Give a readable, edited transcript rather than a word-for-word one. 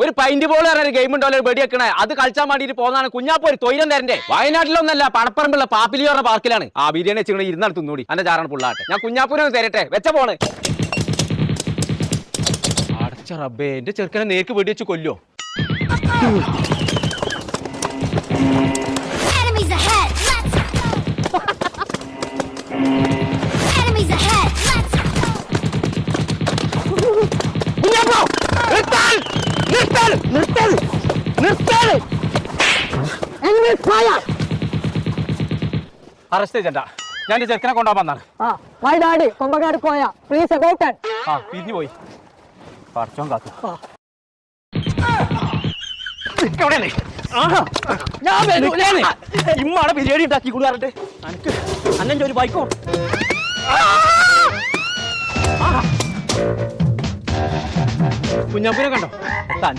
ഒരു pint ball പറഞ്ഞ ഒരു ഗെയിം ഉണ്ടല്ലോ വെടി വെക്കണേ അത് കളിച്ചാൻ വേണ്ടിട്ട് പോകുന്നതാണ് കുഞ്ഞാപ്പോ ഒരു തൊയിരം തരണ്ടേ. വയനാട്ടിലൊന്നല്ല പണപ്പറമ്പുള്ള പാപ്പിലിയോറ പാർക്കിലാണ്. ആ ബിരിയാണി വെച്ചിട്ട് ഇരുന്നാണ് തിന്നൂടി എന്റെ ചാറാണ് പുള്ളാട്ടെ. ഞാൻ കുഞ്ഞാപ്പൂനെ തരട്ടെ വെച്ച പോണ്. അടച്ച റബ്ബേ എന്റെ ചെറുക്കനെ നേർക്ക് വെടി വെച്ച് കൊല്ലോ. അറസ്റ്റ് ചെയ്യണ്ട. ഞാൻ ചെറുക്കനെ കൊണ്ടുപോകാൻ വന്നാണ്. കൊമ്പങ്ങാട് പോയാ പ്ലീസ് അബൌട്ട് ആ പിരിഞ്ഞു പോയി പറച്ചോൻ കാത്തു. ഇമ്മാണ് ബിരിയാണി ഉണ്ടാക്കി കൂടാറുണ്ട്. എനിക്ക് അന്നെ ഒരു ബൈക്കോ കുഞ്ഞാപ്പൂനെ കണ്ടോ?